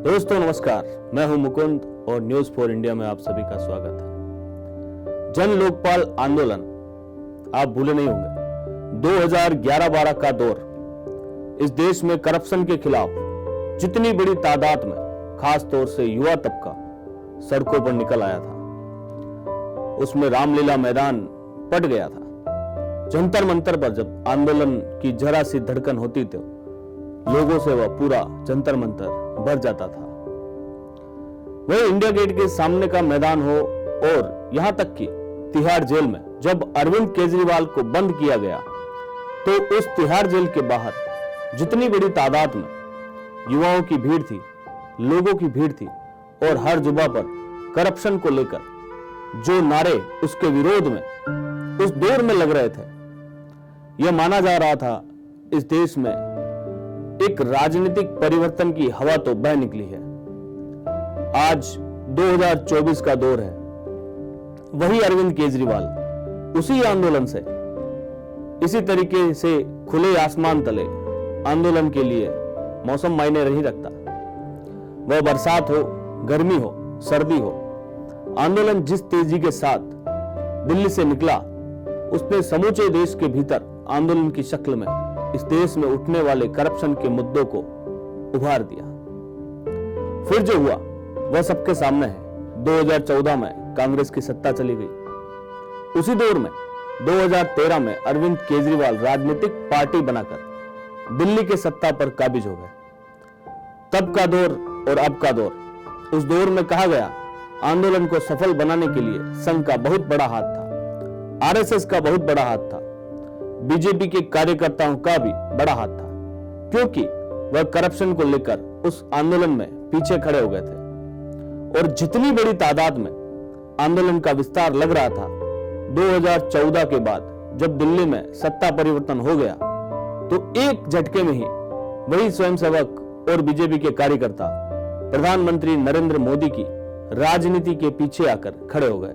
दोस्तों नमस्कार, मैं हूं मुकुंद और न्यूज फॉर इंडिया में आप सभी का स्वागत है। जन लोकपाल आंदोलन आप भूले नहीं होंगे। 2011-12 का दौर, इस देश में करप्शन के खिलाफ जितनी बड़ी तादाद में खास तौर से युवा तबका सड़कों पर निकल आया था, उसमें रामलीला मैदान पट गया था। जंतर मंतर पर जब आंदोलन की जरा सी धड़कन होती तो लोगों से वह पूरा जंतर मंतर भर जाता था। वही इंडिया गेट के सामने का मैदान हो और यहां तक कि तिहाड़ जेल में जब अरविंद केजरीवाल को बंद किया गया तो उस तिहाड़ जेल के बाहर जितनी बड़ी तादाद में युवाओं की भीड़ थी, लोगों की भीड़ थी और हर जुबा पर करप्शन को लेकर जो नारे उसके विरोध में उस दौर में लग रहे थे, यह माना जा रहा था इस देश में एक राजनीतिक परिवर्तन की हवा तो बह निकली है। आज 2024 का दौर है। वही अरविंद केजरीवाल उसी आंदोलन से, इसी तरीके से खुले आसमान तले आंदोलन के लिए मौसम मायने नहीं रखता। वह बरसात हो, गर्मी हो, सर्दी हो, आंदोलन जिस तेजी के साथ दिल्ली से निकला उसने समूचे देश के भीतर आंदोलन की शक्ल में इस देश में उठने वाले करप्शन के मुद्दों को उभार दिया। फिर जो हुआ वह सबके सामने है। 2014 में कांग्रेस की सत्ता चली गई। उसी दौर में 2013 में अरविंद केजरीवाल राजनीतिक पार्टी बनाकर दिल्ली के सत्ता पर काबिज हो गए। तब का दौर और अब का दौर, उस दौर में कहा गया आंदोलन को सफल बनाने के लिए संघ का बहुत बड़ा हाथ था, आरएसएस का बहुत बड़ा हाथ था, बीजेपी के कार्यकर्ताओं का भी बड़ा हाथ था, क्योंकि वह करप्शन को लेकर उस आंदोलन में पीछे खड़े हो गए थे। और जितनी बड़ी तादाद में आंदोलन का विस्तार लग रहा था, 2014 के बाद जब दिल्ली में सत्ता परिवर्तन हो गया तो एक झटके में ही वही स्वयंसेवक और बीजेपी के कार्यकर्ता प्रधानमंत्री नरेंद्र मोदी की राजनीति के पीछे आकर खड़े हो गए।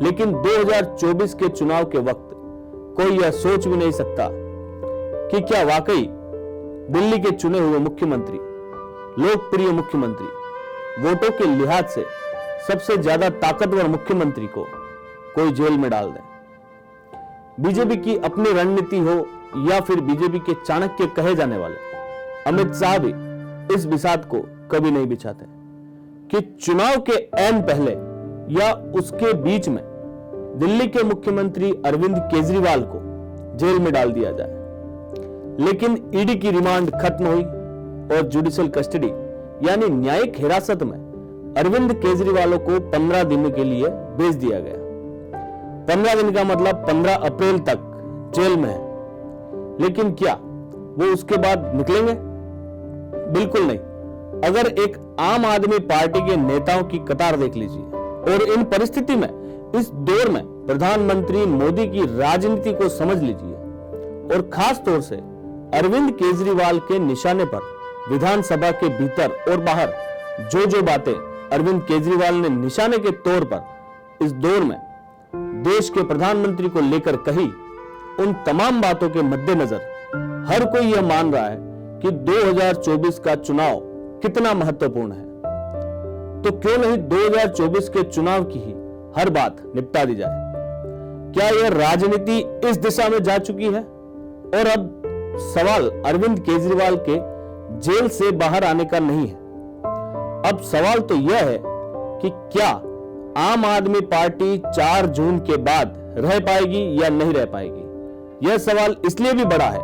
लेकिन 2024 के चुनाव के वक्त कोई यह सोच भी नहीं सकता कि क्या वाकई दिल्ली के चुने हुए मुख्यमंत्री, लोकप्रिय मुख्यमंत्री, वोटों के लिहाज से सबसे ज्यादा ताकतवर मुख्यमंत्री को कोई जेल में डाल दे। बीजेपी की अपनी रणनीति हो या फिर बीजेपी के चाणक्य कहे जाने वाले अमित शाह भी इस बिसात को कभी नहीं बिछाते कि चुनाव के ऐन पहले या उसके बीच में दिल्ली के मुख्यमंत्री अरविंद केजरीवाल को जेल में डाल दिया जाए। लेकिन ईडी की रिमांड खत्म हुई और जुडिशियल कस्टडी यानी न्यायिक हिरासत में अरविंद केजरीवाल को 15 दिन के लिए भेज दिया गया। 15 दिन का मतलब 15 अप्रैल तक जेल में है। लेकिन क्या वो उसके बाद निकलेंगे? बिल्कुल नहीं। अगर एक आम आदमी पार्टी के नेताओं की कतार देख लीजिए और इन परिस्थिति में इस दौर में प्रधानमंत्री मोदी की राजनीति को समझ लीजिए और खास तौर से अरविंद केजरीवाल के निशाने पर विधानसभा के भीतर और बाहर जो बातें अरविंद केजरीवाल ने निशाने के तौर पर इस दौर में देश के प्रधानमंत्री को लेकर कही, उन तमाम बातों के मद्देनजर हर कोई यह मान रहा है कि 2024 का चुनाव कितना महत्वपूर्ण है। तो क्यों नहीं 2024 के चुनाव की ही हर बात निपटा दी जाए। क्या यह राजनीति इस दिशा में जा चुकी है? और अब सवाल अरविंद केजरीवाल के जेल से बाहर आने का नहीं है। अब सवाल तो यह है कि क्या आम आदमी पार्टी 4 जून के बाद रह पाएगी या नहीं रह पाएगी। यह सवाल इसलिए भी बड़ा है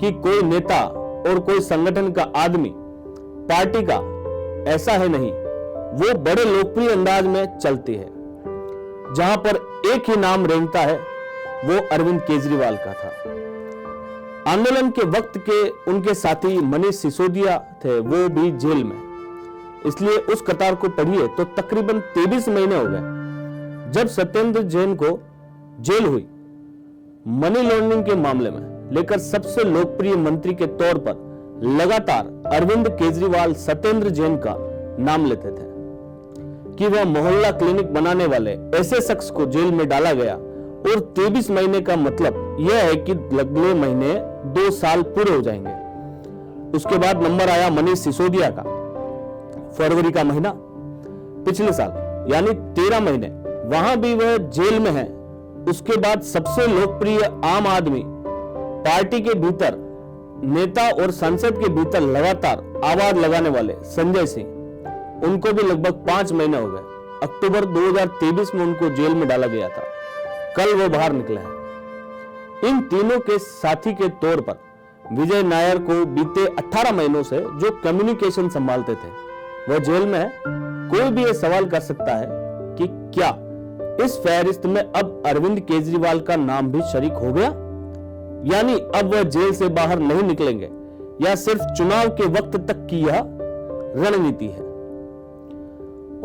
कि कोई नेता और कोई संगठन का आदमी पार्टी का ऐसा है नहीं, वो बड़े लोकप्रिय अंदाज में चलती है। जहां पर एक ही नाम रेंगता है वो अरविंद केजरीवाल का था। आंदोलन के वक्त के उनके साथी मनीष सिसोदिया थे, वो भी जेल में। इसलिए उस कतार को पढ़िए तो तकरीबन 23 महीने हो गए जब सत्येंद्र जैन को जेल हुई मनी लॉन्ड्रिंग के मामले में लेकर सबसे लोकप्रिय मंत्री के तौर पर लगातार अरविंद केजरीवाल सत्येंद्र जैन का नाम लेते थे कि वह मोहल्ला क्लिनिक बनाने वाले ऐसे शख्स को जेल में डाला गया। और 23 महीने का मतलब यह है कि अगले महीने 2 साल पूरे हो जाएंगे। उसके बाद नंबर आया मनीष सिसोदिया का, फरवरी का महीना, पिछले साल यानी 13 महीने, वहां भी वह जेल में है। उसके बाद सबसे लोकप्रिय आम आदमी पार्टी के भीतर नेता और संसद के भीतर लगातार आवाज लगाने वाले संजय सिंह, उनको भी लगभग 5 महीने हो गए। अक्टूबर 2023 में उनको जेल में डाला गया था, कल वो बाहर निकले हैं। इन तीनों के साथी के तौर पर विजय नायर को बीते 18 महीनों से जो कम्युनिकेशन संभालते थे वह जेल में है। कोई भी ये सवाल कर सकता है कि क्या इस फहरिस्त में अब अरविंद केजरीवाल का नाम भी शरीक हो गया, यानी अब वह जेल से बाहर नहीं निकलेंगे, या सिर्फ चुनाव के वक्त तक की यह रणनीति है।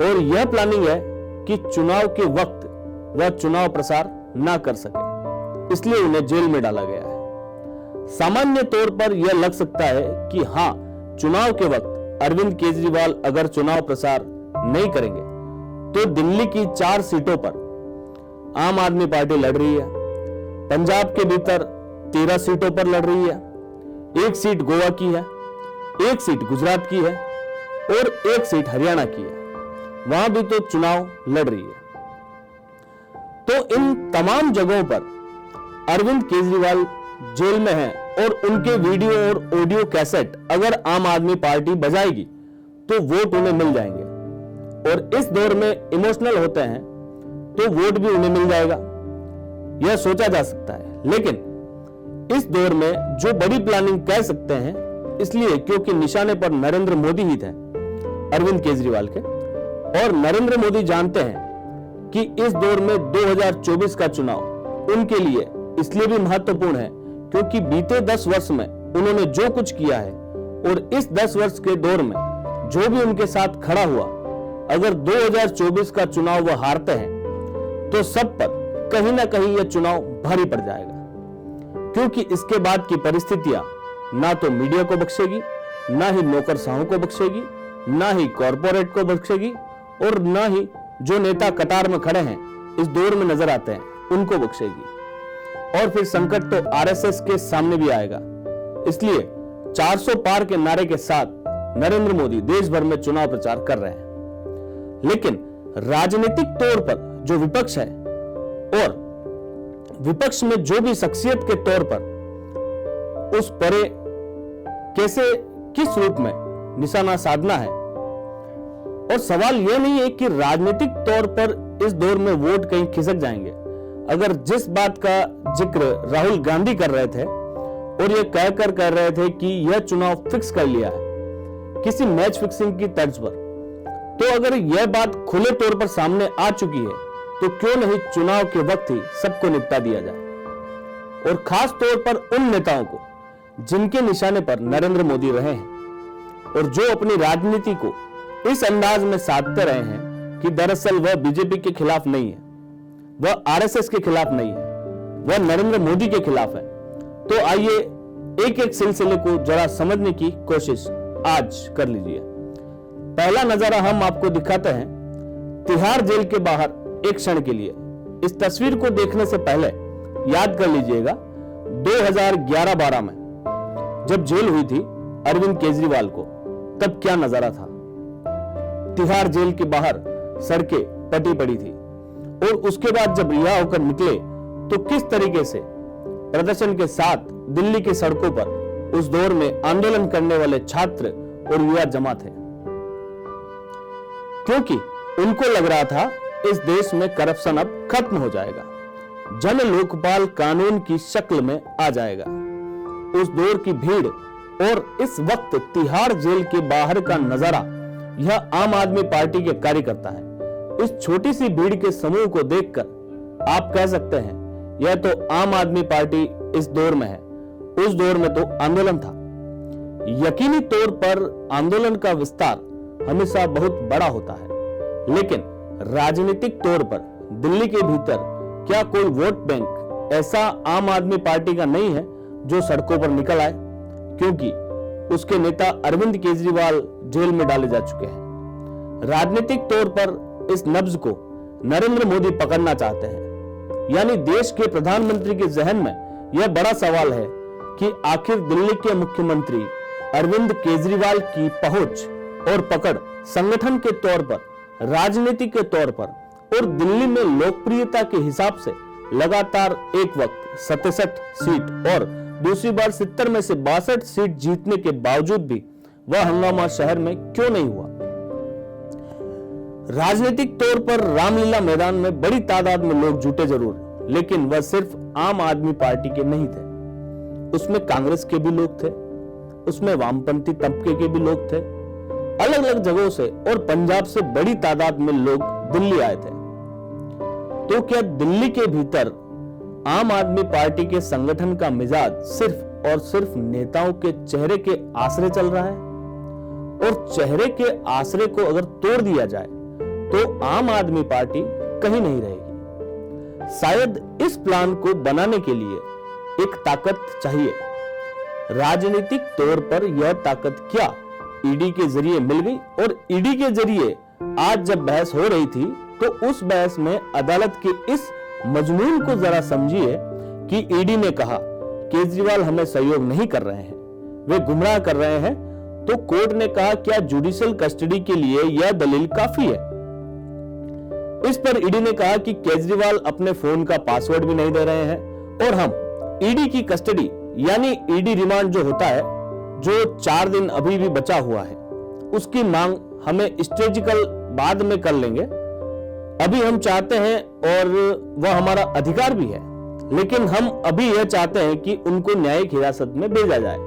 और यह प्लानिंग है कि चुनाव के वक्त वह चुनाव प्रसार ना कर सके, इसलिए उन्हें जेल में डाला गया है। सामान्य तौर पर यह लग सकता है कि हां, चुनाव के वक्त अरविंद केजरीवाल अगर चुनाव प्रसार नहीं करेंगे तो दिल्ली की 4 सीटों पर आम आदमी पार्टी लड़ रही है, पंजाब के भीतर 13 सीटों पर लड़ रही है, 1 सीट गोवा की है, 1 सीट गुजरात की है और 1 सीट हरियाणा की है, वहां भी तो चुनाव लड़ रही है। तो इन तमाम जगहों पर अरविंद केजरीवाल जेल में हैं और उनके वीडियो और ऑडियो कैसेट अगर आम आदमी पार्टी बजाएगी तो वोट उन्हें मिल जाएंगे, और इस दौर में इमोशनल होते हैं तो वोट भी उन्हें मिल जाएगा, यह सोचा जा सकता है। लेकिन इस दौर में जो बड़ी प्लानिंग कह सकते हैं, इसलिए क्योंकि निशाने पर नरेंद्र मोदी ही थे अरविंद केजरीवाल के, और नरेंद्र मोदी जानते हैं कि इस दौर में 2024 का चुनाव उनके लिए इसलिए भी महत्वपूर्ण है क्योंकि बीते 10 वर्ष में उन्होंने जो कुछ किया है और इस 10 वर्ष के दौर में जो भी उनके साथ खड़ा हुआ, अगर 2024 का चुनाव वह हारते हैं तो सब पर कहीं ना कहीं यह चुनाव भारी पड़ जाएगा, क्योंकि इसके बाद की परिस्थितियां ना तो मीडिया को बख्शेगी, ना ही नौकरशाहों को बख्शेगी, ना ही कॉरपोरेट को बख्शेगी, और ना ही जो नेता कतार में खड़े हैं इस दौर में नजर आते हैं उनको बख्शेगी। और फिर संकट तो आरएसएस के सामने भी आएगा। इसलिए 400 पार के नारे के साथ नरेंद्र मोदी देश भर में चुनाव प्रचार कर रहे हैं। लेकिन राजनीतिक तौर पर जो विपक्ष है और विपक्ष में जो भी शख्सियत के तौर पर उस परे कैसे, किस रूप में निशाना साधना है। और सवाल यह नहीं है कि राजनीतिक तौर पर इस दौर में वोट कहीं खिसक जाएंगे। अगर जिस बात का जिक्र राहुल गांधी कर रहे थे और यह कहकर कर रहे थे कि यह चुनाव फिक्स कर लिया है किसी मैच फिक्सिंग की तर्ज पर, तो अगर यह बात खुले तौर पर सामने आ चुकी है तो क्यों नहीं चुनाव के वक्त ही सबको निपटा दिया जाए। और खास तौर पर उन नेताओं को जिनके निशाने पर नरेंद्र मोदी रहे हैं और जो अपनी राजनीति को इस अंदाज में साधते रहे हैं कि दरअसल वह बीजेपी के खिलाफ नहीं है, वह आरएसएस के खिलाफ नहीं है, वह नरेंद्र मोदी के खिलाफ है। तो आइए एक एक सिलसिले को जरा समझने की कोशिश आज कर लीजिए। पहला नजारा हम आपको दिखाते हैं तिहाड़ जेल के बाहर एक क्षण के लिए। इस तस्वीर को देखने से पहले याद कर लीजिएगा 2011-12 में जब जेल हुई थी अरविंद केजरीवाल को, तब क्या नजारा था। तिहाड़ जेल के बाहर सड़कें पटी पड़ी थी और उसके बाद जब रिहा होकर निकले तो किस तरीके से प्रदर्शन के साथ दिल्ली की सड़कों पर उस दौर में आंदोलन करने वाले छात्र और युवा जमा थे, क्योंकि उनको लग रहा था इस देश में करप्शन अब खत्म हो जाएगा, जन लोकपाल कानून की शक्ल में आ जाएगा। उस दौर की भीड़ और इस वक्त तिहाड़ जेल के बाहर का नजारा यह आम आदमी पार्टी के कार्यकर्ता है। इस छोटी सी भीड़ के समूह को देखकर आप कह सकते हैं यह तो आम आदमी पार्टी इस दौर में है, उस दौर में तो आंदोलन था। यकीनी तौर पर आंदोलन का विस्तार हमेशा बहुत बड़ा होता है, लेकिन राजनीतिक तौर पर दिल्ली के भीतर क्या कोई वोट बैंक ऐसा आम आदमी पार्टी का नहीं है जो सड़कों पर निकल आए, क्योंकि उसके नेता अरविंद केजरीवाल जेल में डाले जा चुके हैं। राजनीतिक तौर पर इस नब्ज को नरेंद्र मोदी पकड़ना चाहते हैं, यानी देश के प्रधानमंत्री के जहन में यह बड़ा सवाल है कि आखिर दिल्ली के मुख्यमंत्री अरविंद केजरीवाल की पहुंच और पकड़ संगठन के तौर पर, राजनीति के तौर पर और दिल्ली में लोकप्रियता के हिसाब से लगातार एक वक्त 67 सीट और दूसरी बार 70 में से 62 सीट जीतने के बावजूद भी वह हंगामा शहर में क्यों नहीं हुआ? राजनीतिक तौर पर रामलीला मैदान में बड़ी तादाद में लोग जुटे जरूर, लेकिन वह सिर्फ आम आदमी पार्टी के नहीं थे। उसमें कांग्रेस के भी लोग थे, उसमें वामपंथी तबके के भी लोग थे। अलग अलग जगहों से और पंजाब से बड़ी तादाद में लोग दिल्ली आए थे। तो क्या दिल्ली के भीतर आम आदमी पार्टी के संगठन का मिजाज सिर्फ और सिर्फ नेताओं के चेहरे के आसरे चल रहा है? और चेहरे के आसरे को अगर तोड़ दिया जाए तो आम आदमी पार्टी कहीं नहीं रहेगी। शायद इस प्लान को बनाने के लिए एक ताकत चाहिए। राजनीतिक तौर पर यह ताकत क्या ईडी के जरिए मिल गई? और ईडी के जरिए आज जब बहस हो रही थी तो उस बहस में अदालत के इस मजमून को जरा समझिए कि ईडी ने कहा केजरीवाल हमें सहयोग नहीं कर रहे हैं, वे गुमराह कर रहे हैं। तो कोर्ट ने कहा क्या जुडिशियल कस्टडी के लिए यह दलील काफी है? इस पर ईडी ने कहा कि केजरीवाल अपने फोन का पासवर्ड भी नहीं दे रहे हैं और हम ईडी की कस्टडी यानी ईडी रिमांड जो होता है, जो 4 दिन अभी भी बचा हुआ है, उसकी मांग हमें स्ट्रेटेजिकल बाद में कर लेंगे। अभी हम चाहते हैं और वह हमारा अधिकार भी है, लेकिन हम अभी यह चाहते हैं कि उनको न्यायिक हिरासत में भेजा जाए।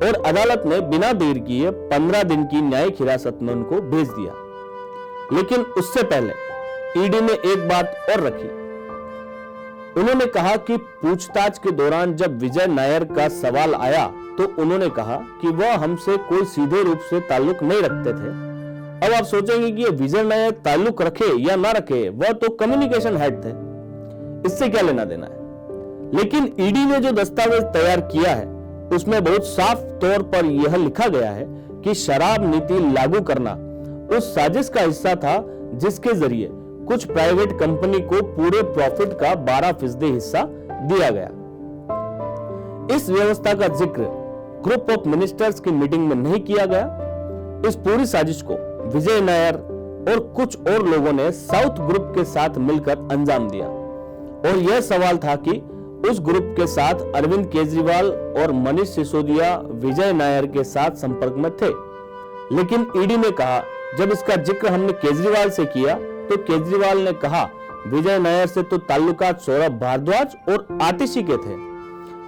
और अदालत ने बिना देर किए 15 दिन की न्यायिक हिरासत में उनको भेज दिया। लेकिन उससे पहले ईडी ने एक बात और रखी। उन्होंने कहा कि पूछताछ के दौरान जब विजय नायर का सवाल आया तो उन्होंने कहा कि वह हमसे कोई सीधे रूप से ताल्लुक नहीं रखते थे। अब आप सोचेंगे कि विजय नायर ताल्लुक रखे या ना रखे, वह तो कम्युनिकेशन हेड थे, इससे क्या लेना देना है। लेकिन ईडी ने जो दस्तावेज तैयार किया है उसमें बहुत साफ तौर पर यह लिखा गया है कि शराब नीति लागू करना उस साजिश का हिस्सा था जिसके जरिए कुछ प्राइवेट कंपनी को पूरे प्रॉफिट का 12% हिस्सा दिया गया। इस व्यवस्था का जिक्र ग्रुप ऑफ मिनिस्टर्स की मीटिंग में नहीं किया गया। इस पूरी साजिश को विजय नायर और कुछ और लोगों ने साउथ ग्रुप के साथ मिलकर अंजाम दिया। और यह सवाल था कि उस ग्रुप के साथ अरविंद केजरीवाल और मनीष सिसोदिया विजय नायर के साथ संपर्क में थे। लेकिन ईडी ने कहा जब इसका जिक्र हमने केजरीवाल से किया तो केजरीवाल ने कहा विजय नायर से तो ताल्लुकात सौरभ भारद्वाज और आतिशी के थे,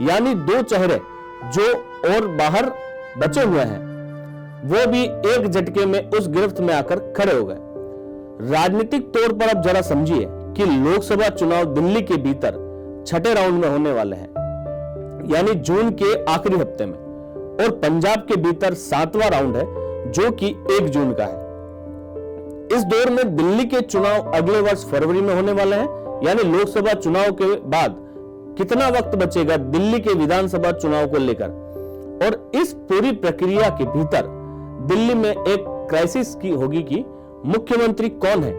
यानी 2 चेहरे जो और बाहर बचे हुए हैं वो भी एक झटके में उस गिरफ्त में आकर खड़े हो गए। राजनीतिक तौर पर अब जरा समझिए कि लोकसभा चुनाव दिल्ली के भीतर 6ठे राउंड में होने वाले हैं, यानी जून के आखिरी हफ्ते में, और पंजाब के भीतर 7वां राउंड है जो कि 1 जून का है। इस दौर में दिल्ली के चुनाव अगले वर्ष फरवरी में होने वाले हैं, यानी लोकसभा चुनाव के बाद कितना वक्त बचेगा दिल्ली के विधानसभा चुनाव को लेकर। और इस पूरी प्रक्रिया के भीतर दिल्ली में एक क्राइसिस की होगी कि मुख्यमंत्री कौन है।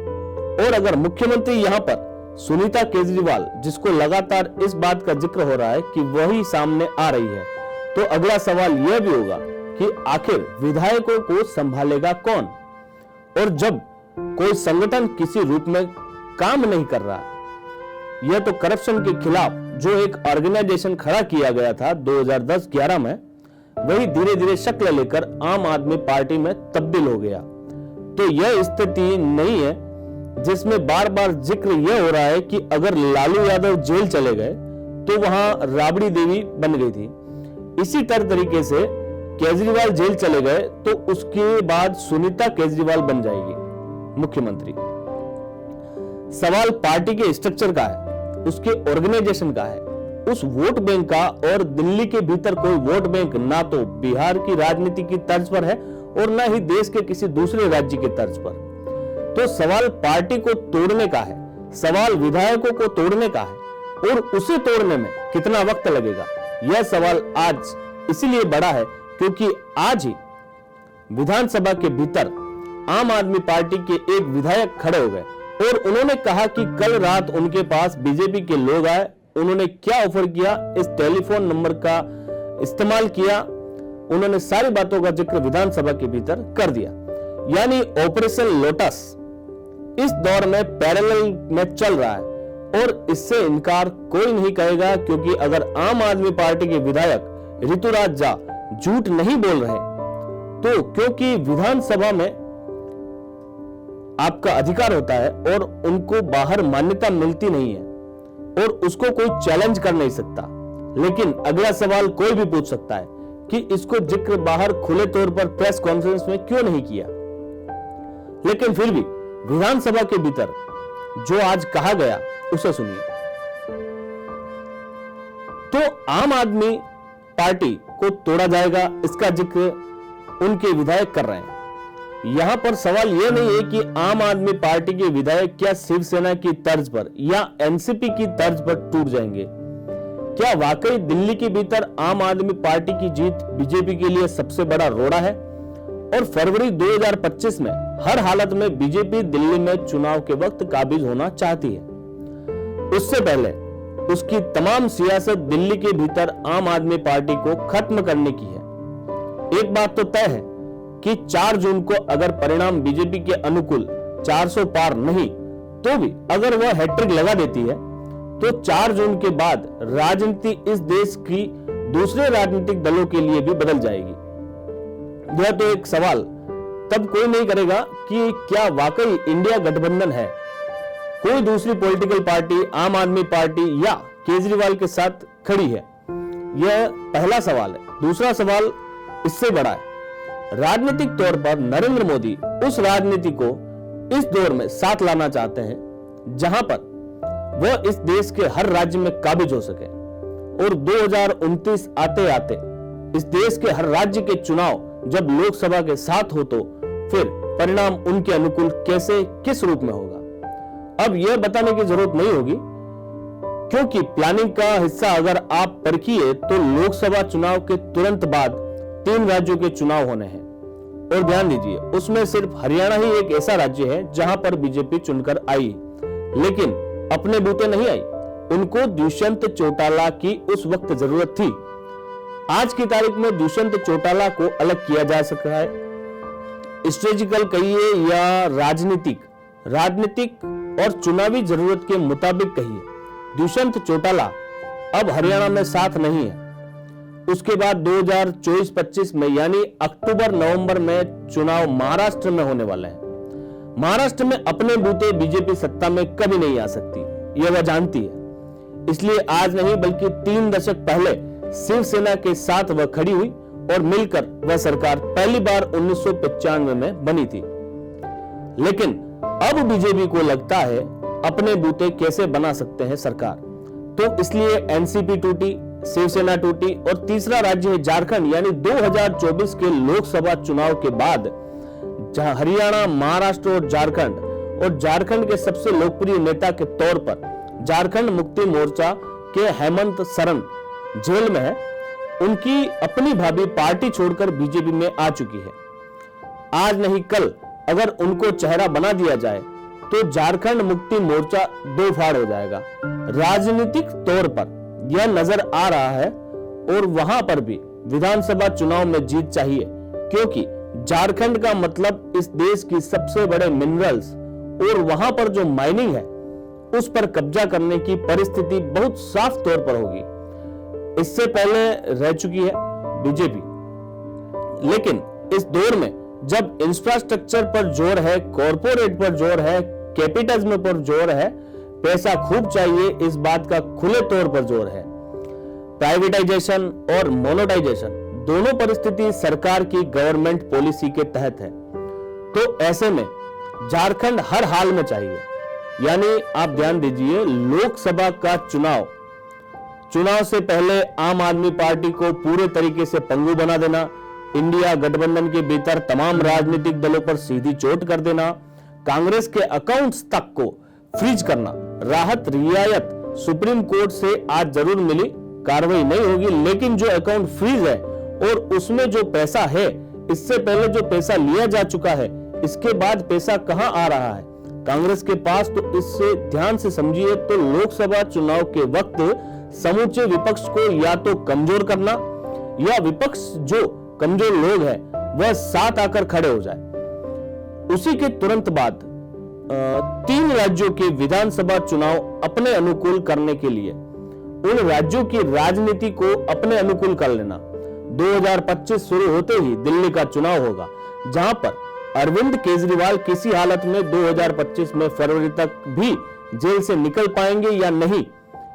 और अगर मुख्यमंत्री यहां पर सुनीता केजरीवाल, जिसको लगातार इस बात का जिक्र हो रहा है कि वही सामने आ रही है, तो अगला सवाल यह भी होगा कि आखिर विधायकों को संभालेगा कौन। और जब कोई संगठन किसी रूप में काम नहीं कर रहा, यह तो करप्शन के खिलाफ जो एक ऑर्गेनाइजेशन खड़ा किया गया था 2010-11 में, वही धीरे धीरे शक्ल लेकर आम आदमी पार्टी में तब्दील हो गया। तो यह स्थिति नहीं है जिसमें बार बार जिक्र यह हो रहा है कि अगर लालू यादव जेल चले गए तो वहां राबड़ी देवी बन गई थी। इसी तरीके से केजरीवाल जेल चले गए तो उसके बाद सुनीता केजरीवाल बन जाएगी मुख्यमंत्री। सवाल पार्टी के स्ट्रक्चर का है, उसके ऑर्गेनाइजेशन का है, उस वोट बैंक का। और दिल्ली के भीतर कोई वोट बैंक ना तो बिहार की राजनीति की तर्ज पर है और ना ही देश के किसी दूसरे राज्य की तर्ज पर। तो सवाल पार्टी को तोड़ने का है, सवाल विधायकों को तोड़ने का है, और उसे तोड़ने में कितना वक्त लगेगा, यह सवाल आज इसीलिए बड़ा है क्योंकि आज ही विधानसभा के भीतर आम आदमी पार्टी के एक विधायक खड़े हो गए और उन्होंने कहा कि कल रात उनके पास बीजेपी के लोग आए, उन्होंने क्या ऑफर किया, इस टेलीफोन नंबर का इस्तेमाल किया उन्होंने सारी बातों का जिक्र विधानसभा के भीतर कर दिया। यानी ऑपरेशन लोटस इस दौर में पैरेलल में चल रहा है और इससे इनकार कोई नहीं करेगा, क्योंकि अगर आम आदमी पार्टी के विधायक ऋतुराज झा झूठ नहीं बोल रहे तो क्योंकि विधानसभा में आपका अधिकार होता है और उनको बाहर मान्यता मिलती नहीं है और उसको कोई चैलेंज कर नहीं सकता। लेकिन अगला सवाल कोई भी पूछ सकता है कि इसको जिक्र बाहर खुले तौर पर प्रेस कॉन्फ्रेंस में क्यों नहीं किया। लेकिन फिर भी विधानसभा के भीतर जो आज कहा गया उसे सुनिए। तो आम आदमी पार्टी को तोड़ा जाएगा, इसका जिक्र उनके विधायक कर रहे हैं। यहां पर सवाल यह नहीं है कि आम आदमी पार्टी के विधायक क्या शिवसेना की तर्ज पर या एनसीपी की तर्ज पर टूट जाएंगे। क्या वाकई दिल्ली के भीतर आम आदमी पार्टी की जीत बीजेपी के लिए सबसे बड़ा रोड़ा है और फरवरी 2025 में हर हालत में बीजेपी दिल्ली में चुनाव के वक्त काबिज होना चाहती है। उससे पहले उसकी तमाम सियासत दिल्ली के भीतर आम आदमी पार्टी को खत्म करने की है। एक बात तो तय है कि 4 जून को अगर परिणाम बीजेपी के अनुकूल 400 पार नहीं तो भी अगर वह हैट्रिक लगा देती है तो 4 जून के बाद राजनीति इस देश की दूसरे राजनीतिक दलों के लिए भी बदल जाएगी। यह तो एक सवाल तब कोई नहीं करेगा कि क्या वाकई इंडिया गठबंधन है, कोई दूसरी पॉलिटिकल पार्टी आम आदमी पार्टी या केजरीवाल के साथ खड़ी है। यह पहला सवाल है। दूसरा सवाल इससे बड़ा है। राजनीतिक तौर पर नरेंद्र मोदी उस राजनीति को इस दौर में साथ लाना चाहते हैं जहां पर वह इस देश के हर राज्य में काबिज हो सके और 2029 आते आते इस देश के हर राज्य के चुनाव जब लोकसभा के साथ हो तो फिर परिणाम उनके अनुकूल कैसे किस रूप में होगा। अब यह बताने की जरूरत नहीं होगी, क्योंकि प्लानिंग का हिस्सा अगर आप परखिए तो लोकसभा चुनाव के तुरंत बाद 3 राज्यों के चुनाव होने हैं। और ध्यान दीजिए, उसमें सिर्फ हरियाणा ही एक ऐसा राज्य है जहां पर बीजेपी चुनकर आई, लेकिन अपने बूते नहीं आई। उनको दुष्यंत चौटाला की उस वक्त जरूरत थी। आज की तारीख में दुष्यंत चौटाला को अलग किया जा सकता है, स्ट्रेटेजिकल कहिए या राजनीतिक और चुनावी जरूरत के मुताबिक कहिए। दुष्यंत चौटाला अब हरियाणा में साथ नहीं है। उसके बाद 2024-25 में यानी अक्टूबर-नवंबर में चुनाव महाराष्ट्र में होने वाले हैं। महाराष्ट्र में अपने बूते बीजेपी सत्ता में कभी नहीं आ सकती, यह वह जानती है। इसलिए आज नहीं बल्कि 3 दशक पहले शिवसेना के साथ वह खड़ी हुई और मिलकर वह सरकार पहली बार 1995 में बनी थी। लेकिन अब बीजेपी को लगता है अपने बूते कैसे बना सकते हैं सरकार, तो इसलिए एनसीपी टूटी, शिवसेना टूटी और तीसरा राज्य है झारखंड। यानी 2024 के लोकसभा चुनाव के बाद जहां हरियाणा, महाराष्ट्र और झारखंड के सबसे लोकप्रिय नेता के तौर पर झारखंड मुक्ति मोर्चा के हेमंत सरन जेल में है, उनकी अपनी भाभी पार्टी छोड़कर बीजेपी में आ चुकी है। आज नहीं कल अगर उनको चेहरा बना दिया जाए तो झारखंड मुक्ति मोर्चा 2 फाड़ हो जाएगा। राजनीतिक तौर पर यह नजर आ रहा है और वहां पर भी विधानसभा चुनाव में जीत चाहिए, क्योंकि झारखंड का मतलब इस देश की सबसे बड़े मिनरल्स और वहां पर जो माइनिंग है उस पर कब्जा करने की परिस्थिति बहुत साफ तौर पर होगी। इससे पहले रह चुकी है बीजेपी। लेकिन इस दौर में जब इंफ्रास्ट्रक्चर पर जोर है, कॉरपोरेट पर जोर है, कैपिटलिज्म पर जोर है, पैसा खूब चाहिए, इस बात का खुले तौर पर जोर है। प्राइवेटाइजेशन और मोनेटाइजेशन दोनों परिस्थिति सरकार की गवर्नमेंट पॉलिसी के तहत है। तो ऐसे में झारखंड हर हाल में चाहिए। यानी आप ध्यान दीजिए, लोकसभा का चुनाव से पहले आम आदमी पार्टी को पूरे तरीके से पंगु बना देना, इंडिया गठबंधन के भीतर तमाम राजनीतिक दलों पर सीधी चोट कर देना, कांग्रेस के अकाउंट्स तक को फ्रीज करना, राहत रियायत सुप्रीम कोर्ट से आज जरूर मिली, कार्रवाई नहीं होगी, लेकिन जो अकाउंट फ्रीज है और उसमें जो पैसा है, इससे पहले जो पैसा लिया जा चुका है, इसके बाद पैसा कहां आ रहा है कांग्रेस के पास, तो इससे ध्यान से समझिए। तो लोकसभा चुनाव के वक्त समूचे विपक्ष को या तो कमजोर करना या विपक्ष जो कमजोर लोग हैं वह साथ आकर खड़े हो जाए। उसी के तुरंत बाद 3 राज्यों के विधानसभा चुनाव अपने अनुकूल करने के लिए उन राज्यों की राजनीति को अपने अनुकूल कर लेना। 2025 शुरू होते ही दिल्ली का चुनाव होगा, जहां पर अरविंद केजरीवाल किसी हालत में 2025 में फरवरी तक भी जेल से निकल पाएंगे या नहीं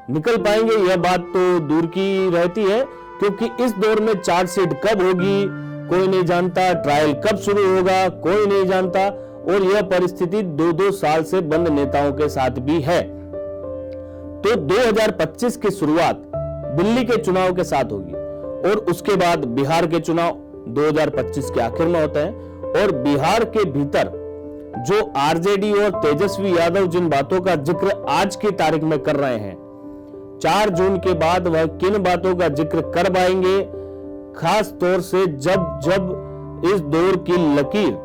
निकल पाएंगे, यह बात तो दूर की रहती है, क्योंकि इस दौर में चार्जशीट कब होगी कोई नहीं जानता, ट्रायल कब शुरू होगा कोई नहीं जानता, और यह परिस्थिति 2-2 साल से बंद नेताओं के साथ भी है। तो 2025 की शुरुआत दिल्ली के चुनाव के साथ होगी और उसके बाद बिहार के चुनाव 2025 के आखिर में होते हैं। और बिहार के भीतर जो आरजेडी और तेजस्वी यादव जिन बातों का जिक्र आज की तारीख में कर रहे हैं, 4 जून के बाद वह किन बातों का जिक्र कर पाएंगे, खास तौर से जब इस दौर की लकीर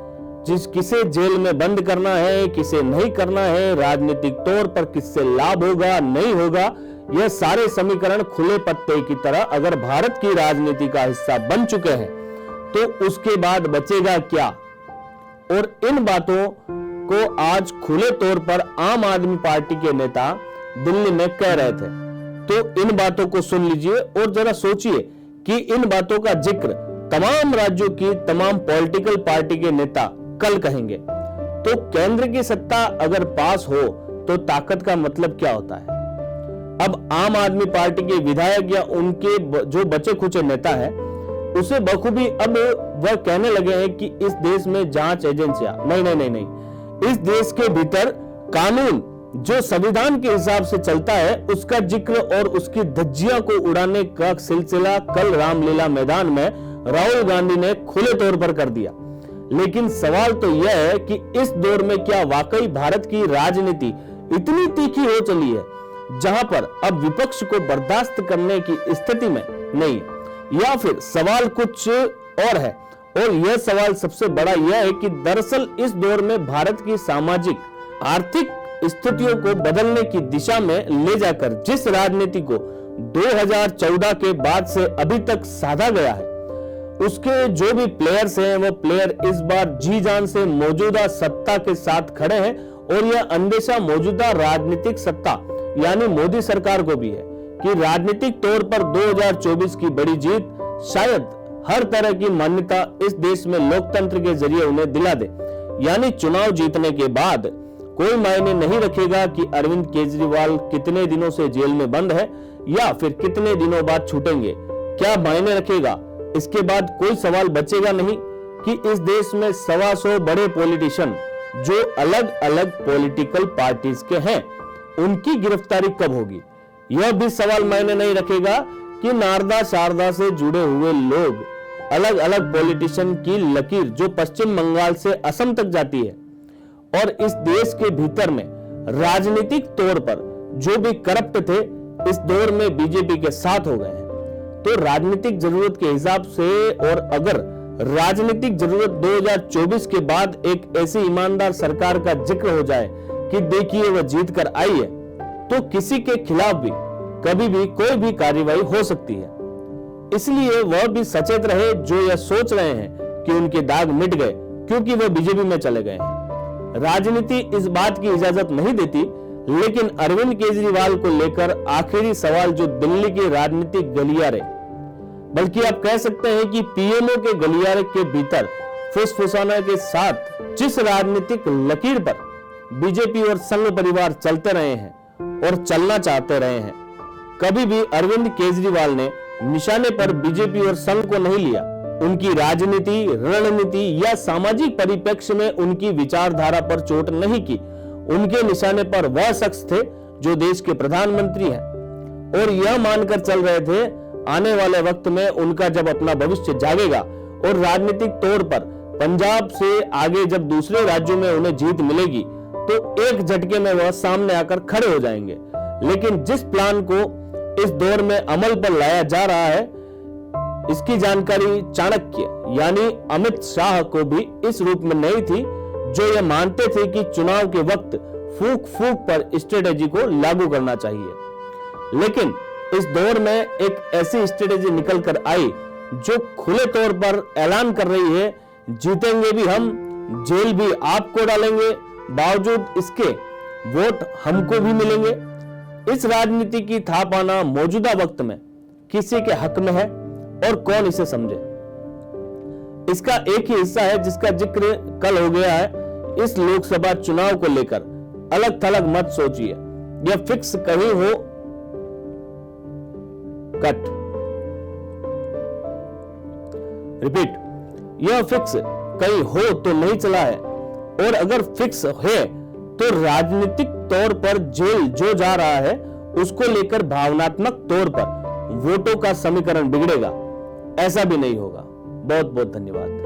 किसे जेल में बंद करना है किसे नहीं करना है, राजनीतिक तौर पर किससे लाभ होगा नहीं होगा, यह सारे समीकरण खुले पत्ते की तरह अगर भारत की राजनीति का हिस्सा बन चुके हैं तो उसके बाद बचेगा क्या। और इन बातों को आज खुले तौर पर आम आदमी पार्टी के नेता दिल्ली में कह रहे थे। तो इन बातों को सुन लीजिए और जरा सोचिए कि इन बातों का जिक्र तमाम राज्यों की तमाम पॉलिटिकल पार्टी के नेता कल कहेंगे। तो केंद्र की सत्ता अगर पास हो तो ताकत का मतलब क्या होता है। अब आम आदमी पार्टी के विधायक या उनके जो बचे खुचे नेता हैं उसे बखूबी अब वह कहने लगे हैं कि इस देश में जांच एजेंसियां नहीं, इस देश के भीतर कानून जो संविधान के हिसाब से चलता है उसका जिक्र और उसकी धज्जियां को उड़ाने का सिलसिला कल रामलीला मैदान में राहुल गांधी ने खुले तौर पर कर दिया। लेकिन सवाल तो यह है कि इस दौर में क्या वाकई भारत की राजनीति इतनी तीखी हो चली है जहां पर अब विपक्ष को बर्दाश्त करने की स्थिति में नहीं, या फिर सवाल कुछ और है। और यह सवाल सबसे बड़ा यह है कि दरअसल इस दौर में भारत की सामाजिक आर्थिक स्थितियों को बदलने की दिशा में ले जाकर जिस राजनीति को 2014 के बाद से अभी तक साधा गया है उसके जो भी प्लेयर्स हैं वो प्लेयर इस बार जी जान से मौजूदा सत्ता के साथ खड़े हैं। और यह अंदेशा मौजूदा राजनीतिक सत्ता यानी मोदी सरकार को भी है कि राजनीतिक तौर पर 2024 की बड़ी जीत शायद हर तरह की मान्यता इस देश में लोकतंत्र के जरिए उन्हें दिला दे। यानी चुनाव जीतने के बाद कोई मायने नहीं रखेगा कि अरविंद केजरीवाल कितने दिनों से जेल में बंद है या फिर कितने दिनों बाद छूटेंगे, क्या मायने रखेगा। इसके बाद कोई सवाल बचेगा नहीं कि इस देश में 125 बड़े पॉलिटिशियन जो अलग अलग पॉलिटिकल पार्टीज के हैं उनकी गिरफ्तारी कब होगी। यह भी सवाल मायने नहीं रखेगा कि नारदा शारदा से जुड़े हुए लोग अलग अलग पॉलिटिशियन की लकीर जो पश्चिम बंगाल से असम तक जाती है और इस देश के भीतर में राजनीतिक तौर पर जो भी करप्ट थे इस दौर में बीजेपी के साथ हो गए हैं। तो राजनीतिक जरूरत के हिसाब से और अगर राजनीतिक जरूरत 2024 के बाद एक ऐसी ईमानदार सरकार का जिक्र हो जाए कि देखिए वह जीत कर आई है तो किसी के खिलाफ भी कभी भी कोई भी कार्रवाई हो सकती है। इसलिए वह भी सचेत रहे जो यह सोच रहे हैं कि उनके दाग मिट गए क्योंकि वह बीजेपी में चले गए हैं। राजनीति इस बात की इजाजत नहीं देती, लेकिन अरविंद केजरीवाल को लेकर आखिरी सवाल जो दिल्ली के राजनीतिक गलियारे, बल्कि आप कह सकते हैं कि पीएमओ के गलियारे के भीतर फुसफुसाना के साथ जिस राजनीतिक लकीर पर बीजेपी और संघ परिवार चलते रहे हैं और चलना चाहते रहे हैं, कभी भी अरविंद केजरीवाल ने निशाने पर बीजेपी और संघ को नहीं लिया। उनकी राजनीति, रणनीति या सामाजिक परिप्रेक्ष्य में उनकी विचारधारा पर चोट नहीं की। उनके निशाने पर वह शख्स थे जो देश के प्रधानमंत्री हैं और यह मानकर चल रहे थे आने वाले वक्त में उनका जब अपना भविष्य जागेगा और राजनीतिक तौर पर पंजाब से आगे जब दूसरे राज्यों में उन्हें जीत मिलेगी तो एक झटके में वह सामने आकर खड़े हो जाएंगे। लेकिन जिस प्लान को इस दौर में अमल पर लाया जा रहा है इसकी जानकारी चाणक्य यानी अमित शाह को भी इस रूप में नहीं थी, जो ये मानते थे कि चुनाव के वक्त फूक फूक पर स्ट्रेटेजी को लागू करना चाहिए। लेकिन इस दौर में एक ऐसी स्ट्रेटेजी निकल कर आई जो खुले तौर पर ऐलान कर रही है जीतेंगे भी हम, जेल भी आपको डालेंगे, बावजूद इसके वोट हमको भी मिलेंगे। इस राजनीति की था पाना मौजूदा वक्त में किसी के हक में है और कौन इसे समझे। इसका एक ही हिस्सा है जिसका जिक्र कल हो गया है। इस लोकसभा चुनाव को लेकर अलग थलग मत सोचिए, यह फिक्स कहीं हो कट। रिपीट, यह फिक्स कहीं हो तो नहीं चला है, और अगर फिक्स है तो राजनीतिक तौर पर जेल जो जा रहा है उसको लेकर भावनात्मक तौर पर वोटों का समीकरण बिगड़ेगा, ऐसा भी नहीं होगा। बहुत बहुत धन्यवाद।